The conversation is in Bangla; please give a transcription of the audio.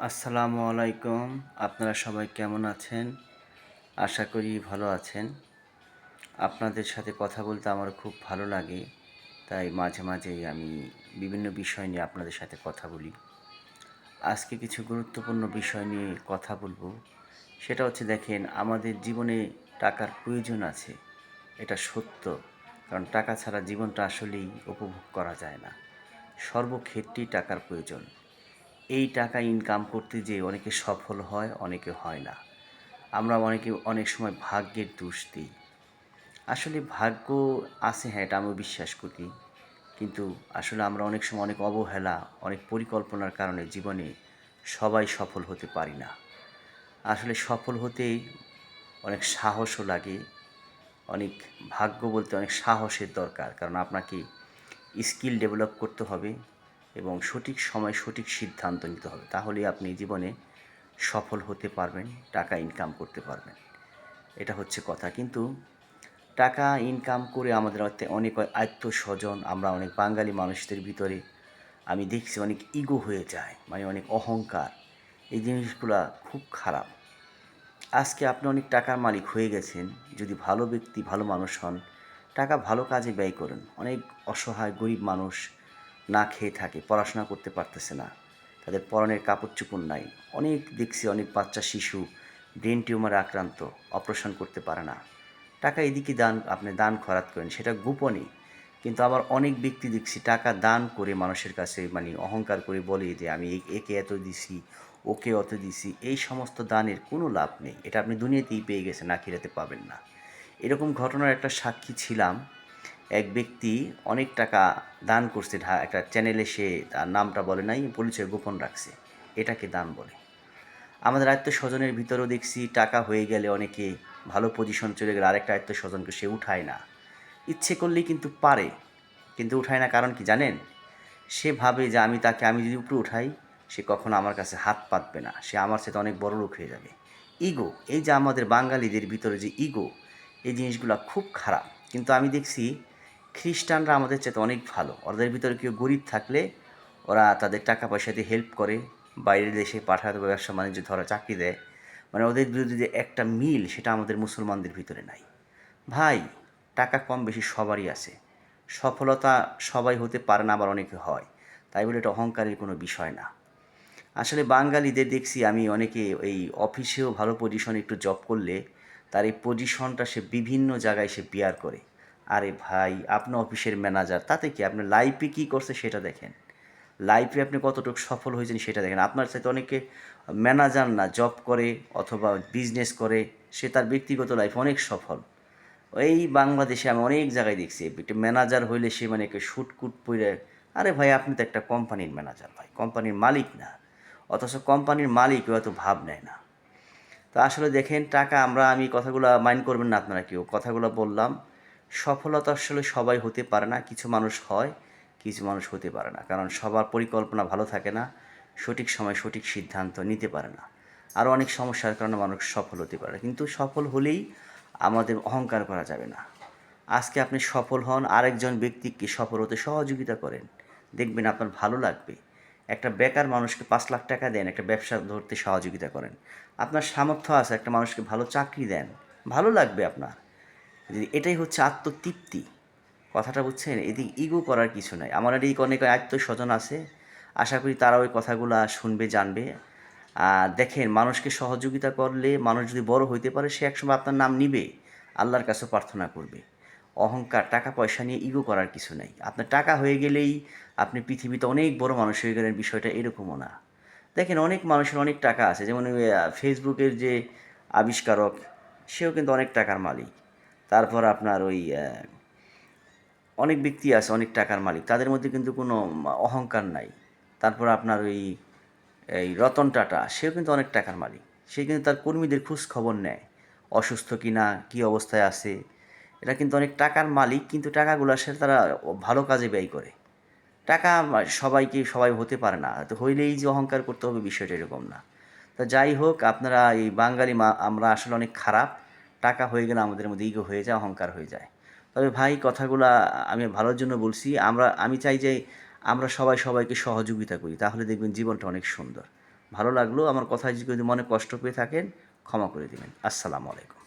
আসসালামু আলাইকুম। আপনারা সবাই কেমন আছেন? আশা করি ভালো আছেন। আপনাদের সাথে কথা বলতে আমার খুব ভালো লাগে। তাই মাঝে মাঝেই আমি বিভিন্ন বিষয় নিয়ে আপনাদের সাথে কথা বলি। আজকে কিছু গুরুত্বপূর্ণ বিষয় নিয়ে কথা বলবো। সেটা হচ্ছে দেখেন, আমাদের জীবনে টাকার প্রয়োজন আছে। এটা সত্য। কারণ টাকা ছাড়া জীবনটা আসলেই উপভোগ করা যায় না। সর্বক্ষেত্রেই টাকার প্রয়োজন। এই টাকা ইনকাম করতে যেয়ে অনেকে সফল হয়, অনেকে হয় না। আমরা অনেকে অনেক সময় ভাগ্যের দোষ দিই। আসলে ভাগ্য আছে, হ্যাঁ, এটা আমিও বিশ্বাস করি। কিন্তু আসলে আমরা অনেক সময় অনেক অবহেলা, অনেক পরিকল্পনার কারণে জীবনে সবাই সফল হতে পারি না। আসলে সফল হতে অনেক সাহসও লাগে, অনেক ভাগ্য বলতে অনেক সাহসের দরকার। কারণ আপনাকে স্কিল ডেভেলপ করতে হবে এবং সঠিক সময় সঠিক সিদ্ধান্ত নিতে হবে। তাহলেই আপনি জীবনে সফল হতে পারবেন, টাকা ইনকাম করতে পারবেন। এটা হচ্ছে কথা। কিন্তু টাকা ইনকাম করে আমাদের অনেক আত্মস্বজন, আমরা অনেক বাঙালি মানুষদের ভিতরে আমি দেখছি অনেক ইগো হয়ে যায়, মানে অনেক অহংকার। এই জিনিসগুলা খুব খারাপ। আজকে আপনি অনেক টাকার মালিক হয়ে গেছেন, যদি ভালো ব্যক্তি, ভালো মানুষ হন, টাকা ভালো কাজে ব্যয় করেন। অনেক অসহায় গরিব মানুষ না খেয়ে থাকে, পড়াশোনা করতে পারতেছে না, তাদের পরনের কাপড় চোপড় নাই। অনেক দেখছি, অনেক বাচ্চা শিশু ব্রেন টিউমারে আক্রান্ত, অপারেশন করতে পারে না। টাকা এদিকে দান, আপনি দান খয়রাত করেন, সেটা গোপনে। কিন্তু আবার অনেক ব্যক্তি দেখছি টাকা দান করে মানুষের কাছে মানে অহংকার করে বলে যে আমি একে এত দিছি, ওকে অত দিছি। এই সমস্ত দানের কোনো লাভ নেই। এটা আপনি দুনিয়াতেই পেয়ে গেছেন, আখিরাতে পাবেন না। এরকম ঘটনার একটা সাক্ষী ছিলাম। এক ব্যক্তি অনেক টাকা দান করছে, একটা চ্যানেলে সে তার নামটা বলে নাই, পরিচয় গোপন রাখছে। এটাকে দান বলে। আমাদের আত্মীয়স্বজনের ভিতরেও দেখছি টাকা হয়ে গেলে অনেকে ভালো পজিশন চলে গেলে আরেকটা আত্মীয়স্বজনকে সে উঠায় না। ইচ্ছে করলেই কিন্তু পারে, কিন্তু উঠায় না। কারণ কি জানেন? সে ভাবে যে আমি যদি উপরে উঠাই, সে কখনো আমার কাছে হাত পাতবে না, সে আমার সাথে অনেক বড় লোক হয়ে যাবে। ইগো, এই যে আমাদের বাঙালিদের ভিতরে যে ইগো, এই জিনিসগুলো খুব খারাপ। কিন্তু আমি দেখছি খ্রিস্টানরা আমাদের চাইতে অনেক ভালো। ওদের ভিতরে কেউ গরিব থাকলে ওরা তাদের টাকা পয়সা দিয়ে হেল্প করে, বাইরের দেশে পাঠাতে, ব্যবসা বাণিজ্য ধরা, চাকরি দেয়। মানে ওদের বিরুদ্ধে যে একটা মিল, সেটা আমাদের মুসলমানদের ভিতরে নাই। ভাই, টাকা কম বেশি সবারই আছে। সফলতা সবাই হতে পারে না, আবার অনেকে হয়। তাই বলে এটা অহংকারের কোনো বিষয় না। আসলে বাঙালিদের দেখছি আমি অনেকে এই অফিসেও ভালো পজিশনে একটু জব করলে তার এই পজিশনটা সে বিভিন্ন জায়গায় সে বিয়ার করে। আরে ভাই, আপনি অফিসের ম্যানেজার, তাতে কি? আপনার লাইফে কী করছে সেটা দেখেন। লাইফে আপনি কতটুকু সফল হয়েছেন সেটা দেখেন। আপনার সাথে অনেকে ম্যানেজার না, জব করে অথবা বিজনেস করে, সে তার ব্যক্তিগত লাইফে অনেক সফল। এই বাংলাদেশে আমি অনেক জায়গায় দেখছি একটা ম্যানেজার হইলে সে মানে একটা শুটকুট পরে। আরে ভাই, আপনি তো একটা কোম্পানির ম্যানেজার, ভাই, কোম্পানির মালিক না। অথচ কোম্পানির মালিক এত ভাব নেয় না। তো আসলে দেখেন, টাকা আমি কথাগুলো মাইন্ড করবেন না আপনারা কেউ, কথাগুলো বললাম। সফলতা আসলে সবাই হতে পারে না, কিছু মানুষ হয়, কিছু মানুষ হতে পারে না। কারণ সবার পরিকল্পনা ভালো থাকে না, সঠিক সময় সঠিক সিদ্ধান্ত নিতে পারে না। আরও অনেক সমস্যার কারণে মানুষ সফল হতে পারে। কিন্তু সফল হলেই আমাদের অহংকার করা যাবে না। আজকে আপনি সফল হন, আরেকজন ব্যক্তিকে সফল হতে সহযোগিতা করেন, দেখবেন আপনার ভালো লাগবে। একটা বেকার মানুষকে 5 লাখ টাকা দেন, একটা ব্যবসা ধরতে সহযোগিতা করেন। আপনার সামর্থ্য আছে, একটা মানুষকে ভালো চাকরি দেন, ভালো লাগবে আপনার। এটাই হচ্ছে আত্মতৃপ্তি। কথাটা বুঝছেন? এদিকে ইগো করার কিছু নাই। আমার এদিকে অনেক আত্মীয়স্বজন আছে, আশা করি তারা ওই কথাগুলো শুনবে, জানবে। আর দেখেন, মানুষকে সহযোগিতা করলে মানুষ যদি বড় হইতে পারে, সে একসময় আপনার নাম নিবে, আল্লাহর কাছে প্রার্থনা করবে। অহংকার, টাকা পয়সা নিয়ে ইগো করার কিছু নাই। আপনার টাকা হয়ে গেলেই আপনি পৃথিবীতে অনেক বড় মানুষ হয়ে গেলেন, বিষয়টা এরকমও না। দেখেন, অনেক মানুষের অনেক টাকা আছে, যেমন ওই ফেসবুকের যে আবিষ্কারক, সেও কিন্তু অনেক টাকার মালিক। তারপর আপনার ওই অনেক ব্যক্তি আছে অনেক টাকার মালিক, তাদের মধ্যে কিন্তু কোনো অহংকার নাই। তারপর আপনার ওই এই রতন টাটা, সেও কিন্তু অনেক টাকার মালিক। সে কিন্তু তার কর্মীদের খোঁজ খবর নেয়, অসুস্থ কি না, কী অবস্থায় আছে। এটা কিন্তু অনেক টাকার মালিক, কিন্তু টাকাগুলো আসলে তারা ভালো কাজে ব্যয় করে। টাকা সবাই হতে পারে না, তো হইলেই যে অহংকার করতে হবে, বিষয়টা এরকম না। তো যাই হোক, আপনারা এই বাঙালি আমরা আসলে অনেক খারাপ। টাকা হয়ে গেলে আমাদের মধ্যে ইগো হয়ে যায়, অহংকার হয়ে যায়। তবে ভাই, কথাগুলা আমি ভালোর জন্য বলছি। আমি চাই যে আমরা সবাই সবাইকে সহযোগিতা করি, তাহলে দেখবেন জীবনটা অনেক সুন্দর। ভালো লাগলো। আমার কথায় যদি মনে কষ্ট পেয়ে থাকেন ক্ষমা করে দেবেন। আসসালামু আলাইকুম।